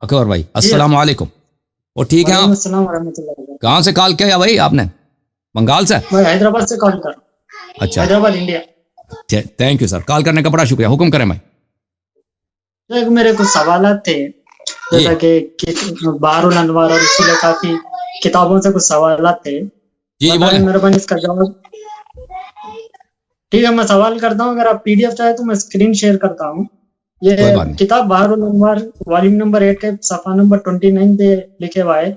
اکبر بھائی السلام علیکم. وہ ٹھیک ہے آپ؟ السلام ورحمۃ اللہ وبرکاتہ. کہاں سے کال کیا بھائی آپ نے؟ بنگال سے؟ میں حیدرآباد سے کال کر رہا ہوں. اچھا Hyderabad India. Thank you sir, call کرنے کا بڑا شکریہ. حکم کریں بھائی. میرے کچھ سوالات تھے، جیسا کہ بحر الانوار اور اسی کافی کتابوں سے کچھ سوالات تھے. جی بولیں. مہربانی اس کا جواب. ٹھیک ہے، میں سوال کرتا ہوں. اگر آپ پی ڈی ایف چاہے تو میں اسکرین شیئر کرتا ہوں. یہ کتاب بحر الانوار والیوم نمبر 8 کے صفحہ نمبر 29 پہ لکھے ہوا ہے،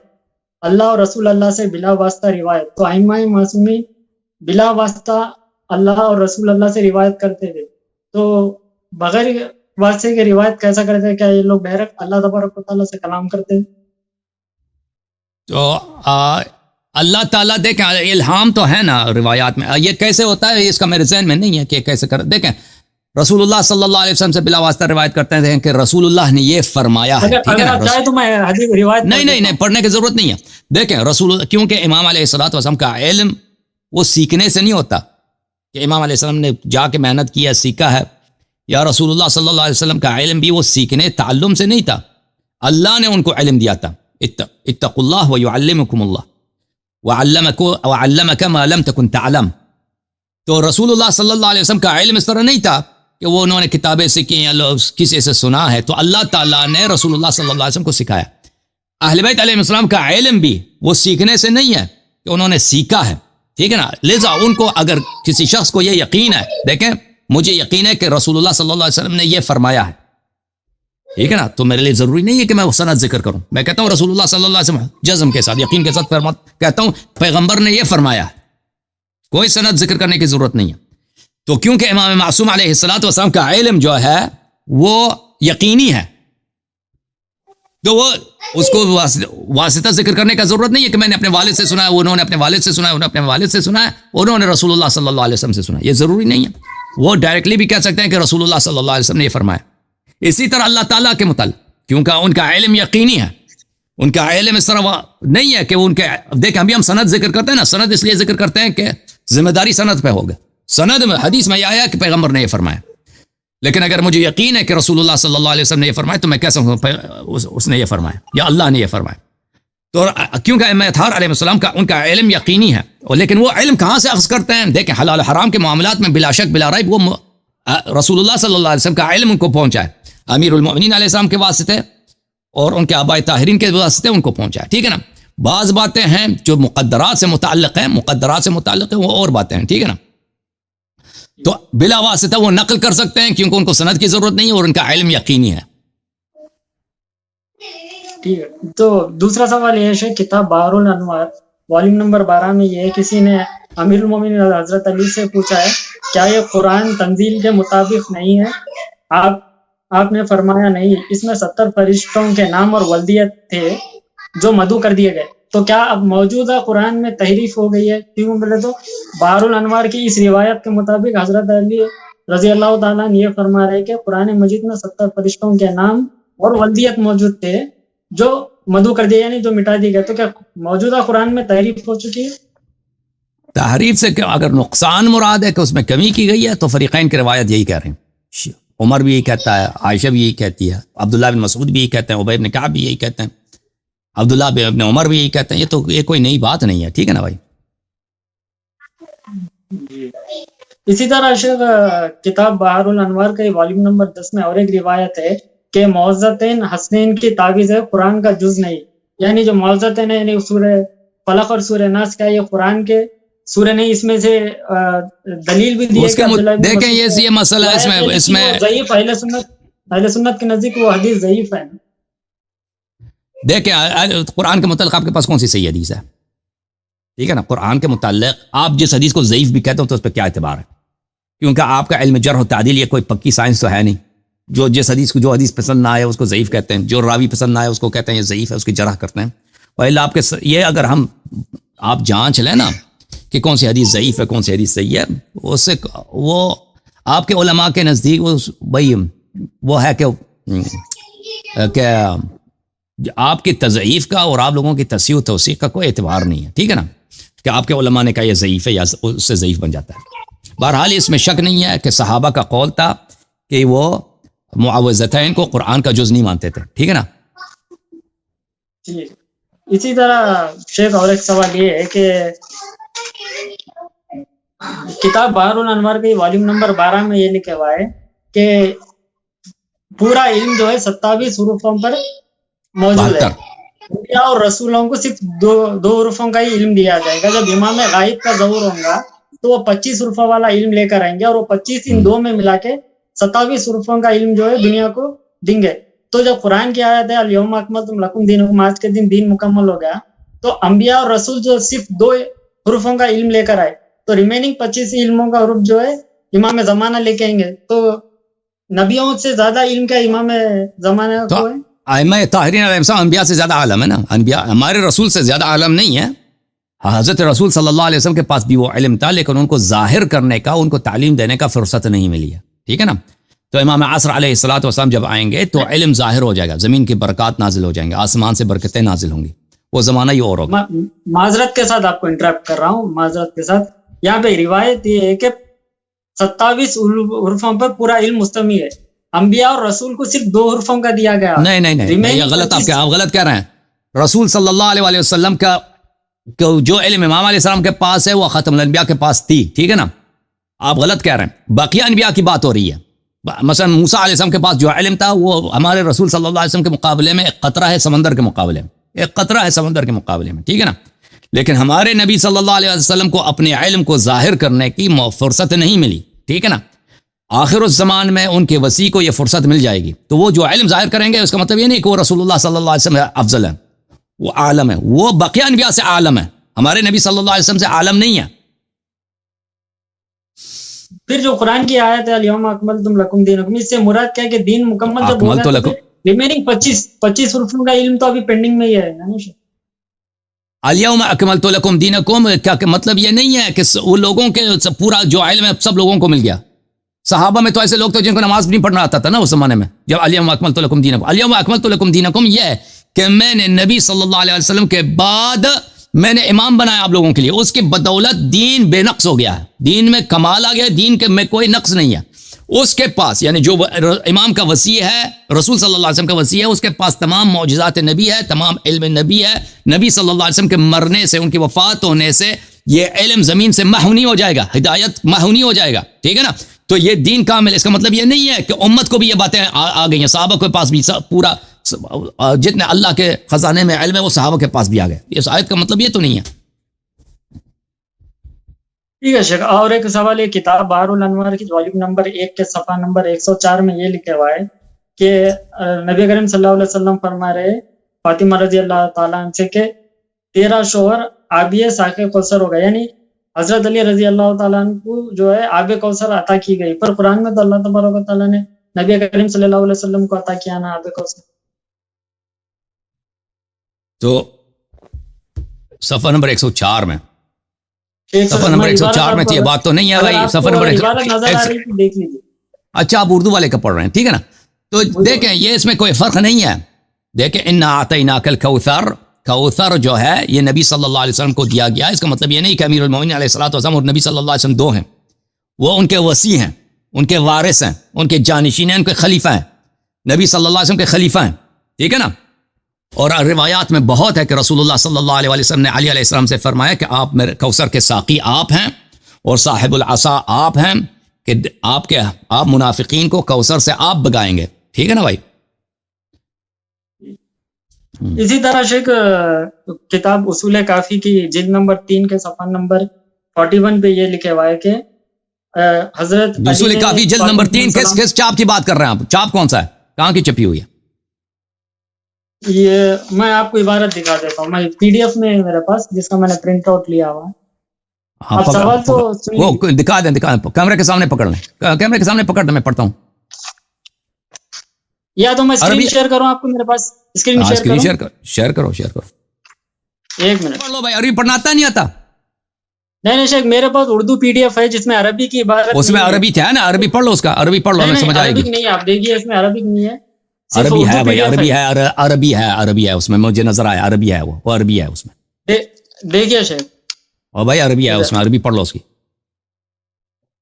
اللہ اور رسول اللہ سے بلا واسطہ روایت. تو ائمہ معصومین بلا واسطہ اللہ اور رسول اللہ سے روایت کرتے تھے، تو بغیر واسطے کی روایت کیسا کرتے ہیں؟ کیا یہ لوگ ڈائریکٹ اللہ تبارک و تعالیٰ سے کلام کرتے ہیں؟ تو اللہ تعالیٰ دیکھیں الہام تو ہے نا روایات میں. یہ کیسے ہوتا ہے اس کا میرے ذہن میں نہیں ہے کہ کیسے کر. دیکھیں رسول اللہ صلی اللہ علیہ وسلم سے بلا واسطہ روایت کرتے ہیں کہ رسول اللہ نے یہ فرمایا ہے. ٹھیک ہے نا، چاہے تو میں حدیث روایت نہیں پڑھنے کی ضرورت نہیں ہے. دیکھیں رسول، کیونکہ امام علیہ الصلوۃ والسلام کا علم وہ سیکھنے سے نہیں ہوتا کہ امام علیہ السلام نے جا کے محنت کیا سیکھا ہے، یا رسول اللہ صلی اللہ علیہ وسلم کا علم بھی وہ سیکھنے تعلم سے نہیں تھا. اللہ نے ان کو علم دیا تھا. اتقوا اللہ ویعلمکم اللہ وعلمک ما لم تکن تعلم. تو رسول اللہ صلی اللہ علیہ وسلم کا علم اس طرح نہیں تھا کہ وہ انہوں نے کتابیں سیکھی یا کسی سے سنا ہے. تو اللہ تعالیٰ نے رسول اللہ صلی اللہ علیہ وسلم کو سکھایا. اہل بیت علیہ السلام کا علم بھی وہ سیکھنے سے نہیں ہے کہ انہوں نے سیکھا ہے. ٹھیک ہے نا، لذا ان کو اگر کسی شخص کو یہ یقین ہے، دیکھیں مجھے یقین ہے کہ رسول اللہ صلی اللہ علیہ وسلم نے یہ فرمایا ہے، ٹھیک ہے نا، تو میرے لیے ضروری نہیں ہے کہ میں وہ سند ذکر کروں. میں کہتا ہوں رسول اللہ صلی اللہ علیہ وسلم جزم کے ساتھ یقین کے ساتھ کہتا ہوں پیغمبر نے یہ فرمایا ہے، کوئی سند ذکر کرنے کی ضرورت نہیں ہے. تو کیونکہ امام معصوم علیہ الصلوۃ والسلام کا علم جو ہے وہ یقینی ہے، تو وہ اس کو واسطہ ذکر کرنے کا ضرورت نہیں ہے کہ میں نے اپنے والد سے سنا ہے، انہوں نے اپنے والد سے سنا ہے، انہوں نے اپنے والد سے سنا ہے، انہوں نے رسول اللہ صلی اللہ علیہ وسلم سے سنا ہے. یہ ضروری نہیں ہے. وہ ڈائریکٹلی بھی کہہ سکتے ہیں کہ رسول اللہ صلی اللہ علیہ وسلم نے یہ فرمایا. اسی طرح اللہ تعالیٰ کے متعلق کیونکہ ان کا علم یقینی ہے، ان کا علم اس طرح نہیں ہے کہ ان کے دیکھیں ابھی ہم سند ذکر کرتے ہیں نا، سند اس لیے ذکر کرتے ہیں کہ ذمہ داری سند پہ ہوگا. سند میں حدیث میں یہ آیا کہ پیغمبر نے یہ فرمایا، لیکن اگر مجھے یقین ہے کہ رسول اللہ صلی اللہ علیہ وسلم نے یہ فرمایا تو میں کہہ سکتا ہوں اس نے یہ فرمایا یا اللہ نے یہ فرمایا. تو کیونکہ ائمہ اطہار علیہ السلام کا ان کا علم یقینی ہے، لیکن وہ علم کہاں سے اخذ کرتے ہیں؟ دیکھیں حلال حرام کے معاملات میں بلا شک بلا ریب وہ رسول اللہ صلی اللہ علیہ وسلم کا علم ان کو پہنچا ہے، امیر المؤمنین علیہ السلام کے واسطے اور ان کے آباء طاہرین کے واسطے ان کو پہنچا ہے. ٹھیک ہے نا. بعض باتیں ہیں جو مقدرات سے متعلق ہیں وہ اور باتیں ہیں. ٹھیک ہے نا. تو بلا واسطہ وہ نقل کر سکتے ہیں کیونکہ ان کو سند کی ضرورت نہیں ہے اور ان کا علم یقینی ہے. ٹھیک ہے. تو دوسرا سوال یہ ہے، کتاب بحر الانوار والیوم نمبر 12 میں یہ کسی نے امیر المومنین حضرت علی سے پوچھا ہے کیا یہ قرآن تنزیل کے مطابق نہیں ہے؟ آپ نے فرمایا نہیں، اس میں 70 فرشتوں کے نام اور ولدیت تھے جو مدعو کر دیے گئے. تو کیا اب موجودہ قرآن میں تحریف ہو گئی ہے؟ کیوں بولے تو بحر الانوار کی اس روایت کے مطابق حضرت علی رضی اللہ تعالیٰ نے یہ فرما رہے کہ قرآن مجید میں 70 فرشتوں کے نام اور ولدیت موجود تھے جو مدعو کر دیے، یعنی جو مٹا دیے گئے. تو کیا موجودہ قرآن میں تحریف ہو چکی ہے؟ تحریف سے اگر نقصان مراد ہے کہ اس میں کمی کی گئی ہے تو فریقین کی روایت یہی کہہ رہے ہیں. عمر بھی یہی کہتا ہے، عائشہ بھی یہی کہتی ہے، عبداللہ بن مسعود بھی یہی کہتے ہیں، ابی بن کعب بھی یہی کہتے ہیں، عبداللہ بن عمر بھی یہی کہتے ہیں. یہ کوئی نئی بات نہیں ہے. ٹھیک ہے نا بھائی. اسی طرح شیخ کتاب بحر الانوار کا والیوم نمبر 10 میں اور ایک روایت ہے کہ معوذتین حسنین کی تعویذ ہے، قرآن کا جز نہیں. یعنی جو معوذتین ہیں یعنی سورہ فلق اور سورہ ناس کا، یہ قرآن کے سورہ نہیں. اس میں سے دلیل بھی دی ہے. دیکھیں یہ مسئلہ اس میں ضعیف اہل سنت کے نزدیک وہ حدیث ضعیف ہے. دیکھیں قرآن کے متعلق آپ کے پاس کون سی صحیح حدیث ہے؟ ٹھیک ہے نا. قرآن کے متعلق آپ جس حدیث کو ضعیف بھی کہتے ہو تو اس پہ کیا اعتبار ہے؟ کیونکہ آپ کا علم جرح و تعدیل یہ کوئی پکی سائنس تو ہے نہیں. جو حدیث پسند نہ آئے اس کو ضعیف کہتے ہیں، جو راوی پسند نہ آئے اس کو کہتے ہیں یہ ضعیف ہے، اس کی جرح کرتے ہیں. اور آپ کے یہ اگر آپ جانچ لیں نا کہ کون سی حدیث ضعیف ہے کون سی حدیث صحیح ہے، اس سے وہ آپ کے علماء کے نزدیک بھائی وہ ہے کہ آپ کی تضعیف کا اور آپ لوگوں کی تصحیح و توثیق کا کوئی اعتبار نہیں ہے. ٹھیک ہے نا. کہ آپ کے علماء نے کہا یہ ضعیف ہے یا اس سے ضعیف بن جاتا ہے. بہرحال اس میں شک نہیں ہے کہ صحابہ کا قول تھا کہ وہ معوذتین کو قرآن کا جز نہیں مانتے تھے. ٹھیک ہے نا. جی اسی طرح شیخ اور ایک سوال یہ ہے کہ کتاب بحر الانوار کے والیوم نمبر 12 میں یہ لکھا ہوا ہے کہ پورا علم جو ہے 27 حروفوں پر موجود ہے. 72 انبیاء اور رسولوں کو صرف دو حروفوں کا ہی علم دیا جائے گا. جب امام غائب کا ظہور ہوگا تو وہ 25 حروفوں والا علم لے کر آئیں گے اور وہ 25 ان دو میں ملا کے 27 حروفوں کا علم جو ہے دنیا کو دیں گے. تو جب قرآن کی آیت ہے الیوم اکملت لکم دینکم، آج کے دن مکمل ہو گیا، تو انبیاء اور رسول جو صرف 2 حروفوں کا علم لے کر آئے تو ریمیننگ 25 علموں کا حروف جو ہے امام زمانہ لے کے آئیں گے. تو نبیوں سے زیادہ علم کا امام زمانہ تو کو ہے. ائمہ طاہرین علیہ السلام انبیاء سے زیادہ عالم ہے نا. انبیاء ہمارے رسول سے زیادہ عالم نہیں ہے. حضرت رسول صلی اللہ علیہ وسلم کے پاس بھی وہ علم تھا، لیکن ان کو ظاہر کرنے کا، ان کو تعلیم دینے کا فرصت نہیں ملی ہے. ٹھیک ہے نا. تو امام عصر علیہ الصلوۃ والسلام جب آئیں گے تو علم ظاہر ہو جائے گا، زمین کی برکات نازل ہو جائیں گے، آسمان سے برکتیں نازل ہوں گی. وہ زمانہ ہی اور ہوگا. معذرت کے ساتھ آپ کو انٹرپٹ کر رہا ہوں، معذرت کے ساتھ. یہاں پہ روایت یہ ہے کہ 27 حروفوں پر پورا علم مشتمل ہے. انبیاء اور رسول کو صرف 2 حروفوں کا دیا گیا. نہیں یہ غلط، آپ غلط کہہ رہے ہیں. رسول صلی اللہ علیہ وسلم کا جو علم امام علیہ السلام کے پاس ہے وہ ختم الانبیاء کے پاس تھی. ٹھیک ہے نا. آپ غلط کہہ رہے ہیں. بقیہ انبیاء کی بات ہو رہی ہے. مثلا موسیٰ علیہ السلام کے پاس جو علم تھا وہ ہمارے رسول صلی اللہ علیہ وسلم کے مقابلے میں ایک قطرہ ہے سمندر کے مقابلے میں، ایک قطرہ ہے سمندر کے مقابلے میں. ٹھیک ہے نا. لیکن ہمارے نبی صلی اللہ علیہ وسلم کو اپنے علم کو ظاہر کرنے کی فرصت نہیں ملی. ٹھیک ہے نا. آخر الزمان میں ان کے وسیع کو یہ فرصت مل جائے گی، تو وہ جو علم ظاہر کریں گے اس کا مطلب یہ نہیں کہ وہ رسول اللہ صلی اللہ علیہ وسلم افضل ہے، وہ عالم ہے، وہ بقیہ انبیاء سے عالم ہے، ہمارے نبی صلی اللہ علیہ وسلم سے عالم نہیں ہے. پھر جو قرآن کی آیت ہے الیوم اکملت لکم دینکم، اس سے مراد کیا ہے کہ دین مکمل جب ہو گیا تو ریمیننگ 25 حروفوں کا علم تو ابھی پینڈنگ میں ہی ہے. الیوم اکملت لکم دینکم کیا کہ مطلب یہ نہیں ہے کہ وہ لوگوں کے پورا جو علم ہے سب لوگوں کو مل گیا. صحابہ میں تو ایسے لوگ تھے جن کو نماز بھی نہیں پڑھنا آتا تھا نا اس زمانے میں. جب الیوم اکملت لکم دینکم، الیوم اکملت لکم دینکم یہ ہے کہ میں نے نبی صلی اللہ علیہ وسلم کے بعد میں نے امام بنایا آپ لوگوں کے لیے، اس کے بدولت دین بے نقص ہو گیا ہے، دین میں کمال آ گیا، دین کے میں کوئی نقص نہیں ہے اس کے پاس. یعنی جو امام کا وصی ہے، رسول صلی اللہ علیہ وسلم کا وصی ہے، اس کے پاس تمام معجزات نبی ہے، تمام علم نبی ہے. نبی صلی اللہ علیہ وسلم کے مرنے سے، ان کی وفات ہونے سے یہ علم زمین سے محو نہیں ہو جائے گا، ہدایت محو نہیں ہو جائے گا. ٹھیک ہے نا. تو یہ دین کامل. اس کا مطلب یہ نہیں ہے کہ امت کو بھی یہ باتیں آ گئی ہیں، صحابہ کے پاس بھی پورا جتنے اللہ کے خزانے میں علم ہے وہ صحابہ کے پاس بھی آ گئے. اس آیت کا مطلب یہ تو نہیں ہے. ٹھیک ہے شیخ. اور ایک سوال ہے، کتاب بحر الانوار کی والیوم نمبر 1 کے صفحہ نمبر 104 میں یہ لکھا ہوا ہے کہ نبی کریم صلی اللہ علیہ وسلم فرما رہے فاطمہ رضی اللہ تعالیٰ عنہ سے کہ تیرا شوہر آبی ساقِ کوثر ہوگا. یعنی حضرت علی رضی اللہ تعالیٰ عنہ کو جو ہے آب کوثر عطا کی گئی، پر قرآن میں تو اللہ تبارک و تعالیٰ نے نبی کریم صلی اللہ علیہ وسلم کو عطا کیا نا آب کوثر. تو صفحہ نمبر 104 میں، ایک صفحہ نمبر 104 میں یہ بات تو نہیں ہے بھائی. صفحہ نمبر دیکھ لیجیے. اچھا آپ اردو والے کا پڑھ رہے ہیں، ٹھیک ہے نا. تو دیکھیں یہ اس میں کوئی فرق نہیں ہے. دیکھیں انا اعطیناک الکوثر، کوثر جو ہے یہ نبی صلی اللہ علیہ وسلم کو دیا گیا. اس کا مطلب یہ نہیں کہ امیر المومنین علیہ الصلوۃ والسلام اور نبی صلی اللہ علیہ وسلم دو ہیں، وہ ان کے وصی ہیں، ان کے وارث ہیں، ان کے جانشین ہیں، ان کے خلیفہ ہیں. نبی صلی اللہ علیہ وسلم کے خلیفہ ہیں. ٹھیک ہے نا. اور روایات میں بہت ہے کہ رسول اللہ صلی اللہ علیہ وسلم نے علی علیہ السلام سے فرمایا کہ آپ میرے کوثر کے ساقی آپ ہیں اور صاحب العصا آپ ہیں، کہ آپ منافقین کو کوثر سے آپ بگائیں گے. ٹھیک ہے نا بھائی. اسی طرح شیخ کتاب اصول کافی کی جلد نمبر 3 کے صفحہ نمبر 41 پہ یہ لکھے ہوا ہے کہ حضرت اصول کافی جلد نمبر 3 کس چاپ کی بات کر رہے ہیں آپ؟ چاپ کون سا ہے؟ کہاں کی چھپی ہوئی ہے؟ یہ میں آپ کو عبارت دکھا دیتا ہوں، میں پی ڈی ایف میں میرے پاس جس کا میں نے پرنٹ آؤٹ لیا ہوا. آپ سوال تو وہ دکھا دیں کیمرے کے سامنے پکڑ لیں، کیمرے کے سامنے پکڑ دیں، میں پڑھتا ہوں. یا تو میں اسکرین شیئر کروں آپ کو، میرے پاس اسکرین شیئر کرو. ایک منٹ پڑھ لو بھائی. عربی پڑھنا آتا نہیں آتا؟ نہیں شیخ میرے پاس اردو پی ڈی ایف ہے جس میں عربی کی عبارت، اس میں عربی تھا نا، عربی پڑھ لو، اس کا عربی پڑھ لو، ہمیں سمجھ آئے گی. نہیں آپ دیکھیے اس میں عربک نہیں ہے، عربی ہے بھائی، عربی ہے اس میں، مجھے نظر آیا عربی ہے، وہ عربی ہے اس میں. دیکھیے شیخ اور بھائی عربی ہے اس میں، عربی پڑھ لو اس کی.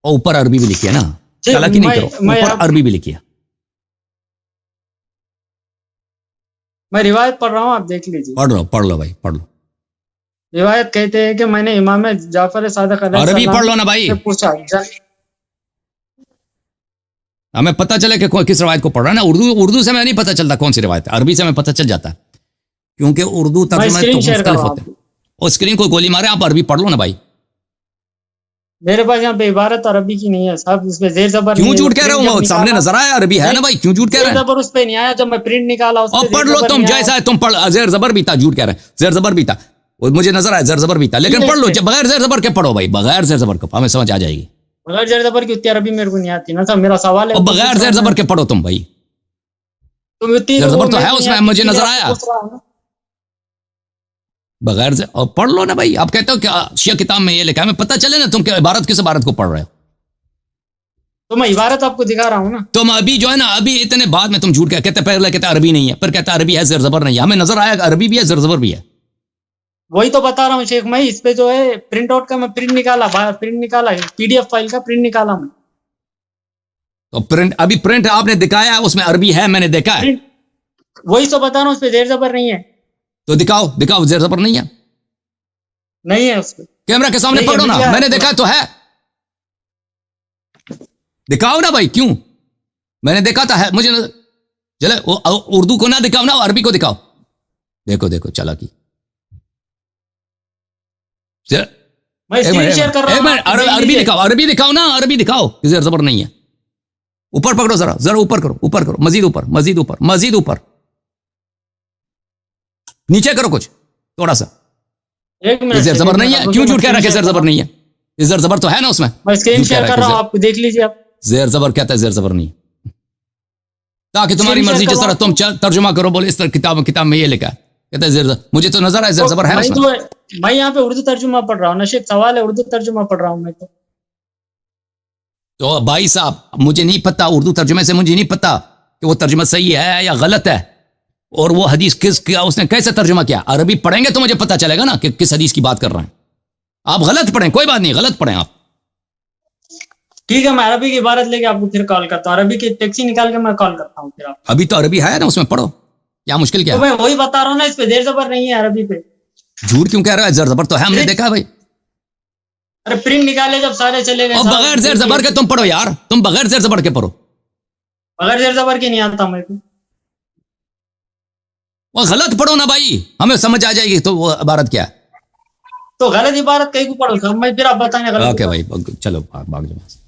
اور اوپر عربی بھی لکھی ہے نا، چالاکی نہیں کرو، اوپر عربی بھی لکھی ہے. میں روایت پڑھ رہا ہوں، آپ دیکھ لیجیے. پڑھ لو بھائی، پڑھ لو. روایت کہتے ہیں کہ میں نے امام جعفر صادق علیہ عربی السلام پڑھ لو نا بھائی، سے پوچھا. ہمیں پتہ چلے کہ کس روایت کو پڑھ رہا ہے نا. اردو سے میں نہیں پتہ چلتا کون سی روایت ہے، عربی سے ہمیں پتہ چل جاتا ہے، کیونکہ اردو میں ترجمے تو اسکرین شیئر کر مختلف رہا ہوتے ہیں. ہوں. اور اسکرین کو گولی مارے، آپ عربی پڑھ لو نا بھائی. میرے پاس یہاں پہ عبارت عربی کی نہیں ہے صاحب، اس پہ زیر زبر کیوں نہیں ہے. جھوٹ کہہ رہے ہو؟ سامنے نظر آیا عربی ہے نا بھائی، کیوں جھوٹ کہہ زیر رہے ہیں؟ زبر اس پہ نہیں آیا، جب میں پرنٹ نکالا اس اور پہ پڑھ زیر لو زبر تم، نہیں آیا. جیسا ہے تم پڑھ. زیر زبر بھی تھا، جھوٹ کہہ رہے ہیں، زیر زبر بھی تھا. مجھے نظر آیا زیر زبر بھی تھا، لیکن پڑھ لو بغیر زیر زبر کے پڑھو بھائی، بغیر زیر زبر کے ہمیں سمجھ آ جائے گی. بغیر زیر زبر کی اتنی عربی میرے کو نہیں آتی نا صاحب، میرا سوال ہے. اور بغیر زیر زبر کے پڑھو تم بھائی. تم اتنی زیر زبر تو میرے ہے کو اس نہیں میں، آتی، مجھے اسی لیے نظر آپ کو آیا. پوچھ رہا ہوں نا. بغیر اور پڑھ لو نا بھائی. آپ کہتے ہو کہ شیعہ کتاب میں یہ لکھا ہے، ہمیں پتہ چلے نا تم کہ عبارت کس عبارت کو پڑھ رہے ہو. تو میں عبارت آپ کو دکھا رہا ہوں نا. تم ابھی جو ہے نا، ابھی اتنے بعد میں تم جھوٹ کہتے، پہلے کہتے عربی نہیں ہے، پھر کہتا عربی ہے زیر زبر نہیں ہے. ہمیں نظر آیا کہ عربی بھی ہے زیر زبر بھی ہے. وہی تو بتا رہا ہوں شیخ. میں اس پہ جو ہے پرنٹ آؤٹ کا میں پرنٹ نکالا پی ڈی ایف فائل کا پرنٹ نکالا میں. تو پرنٹ ابھی پرنٹ آپ نے دکھایا اس میں عربی ہے، میں نے دیکھا ہے. وہی تو بتا رہا ہوں، اس پہ زیر زبر نہیں ہے. تو دکھاؤ زیر زبر نہیں ہے. نہیں ہے اس پہ. کیمرہ کے سامنے پڑھو نا، میں نے دیکھا تو ہے. دکھاؤ نا بھائی، کیوں؟ میں نے دیکھا تھا ہے، مجھے چلے اردو کو نہ دکھاؤ نا، عربی کو دکھاؤ. دیکھو چلا کی. میں اسکرین شیئر کر رہا ہوں، عربی دکھاؤ نا، عربی دکھاؤ. زیر زبر نہیں ہے. اوپر پکڑو ذرا اوپر کرو، مزید اوپر نیچے کرو کچھ تھوڑا سا. ایک منٹ. زیر زبر نہیں ہے، کیوں جھوٹ کہہ رہا کہ زیر زبر نہیں ہے؟ زیر زبر تو ہے نا اس میں. میں اسکرین شیئر کر رہا ہوں، آپ کو دیکھ لیجیے. آپ زیر زبر کہتا ہے زیر زبر نہیں، تاکہ تمہاری مرضی جس طرح تم ترجمہ کرو، بولے اس طرح کتاب میں یہ لکھا ہے، کہتا ہے زیر زبر. مجھے تو نظر آیا زیر زبر ہے اس میں. میں یہاں پہ اردو ترجمہ پڑھ رہا ہوں نا شیخ، سوال ہے اردو ترجمہ پڑھ رہا ہوں میں. تو بھائی صاحب مجھے نہیں پتا، اردو ترجمے سے مجھے نہیں پتا کہ وہ ترجمہ صحیح ہے یا غلط ہے، اور وہ حدیث اس نے کیسے ترجمہ کیا. عربی پڑھیں گے تو مجھے پتا چلے گا نا کہ کس حدیث کی بات کر رہے ہیں. آپ غلط پڑھیں، کوئی بات نہیں، غلط پڑھیں آپ. ٹھیک ہے، میں عربی کی عبارت لے کے آپ کو پھر کال کرتا ہوں، عربی کی ٹیکسی نکال کے میں کال کرتا ہوں پھر آپ. ابھی تو عربی ہے نا اس میں، پڑھو. کیا مشکل کیا؟ تو میں وہی بتا رہا ہوں نا، اس پہ زیر زبر نہیں ہے عربی پہ. جھوٹ کیوں کہہ رہا ہے؟ زیر زبر تو ہے، ہم نے دیکھا بھائی. ارے پرنٹ نکالے جب سارے چلے گئے. اور بغیر زیر زبر کے تم پڑھو یار، تم بغیر زیر زبر کے پڑھو. بغیر زیر زبر کے نہیں آتا میرے کو. وہ غلط پڑھو نا بھائی، ہمیں سمجھ آ جائے گی تو وہ عبارت کیا ہے. تو غلط عبارت کہیں کو پڑھو، میں پھر آپ بتائیں غلط. اوکے بھائی، چلو بھاگ جاؤ.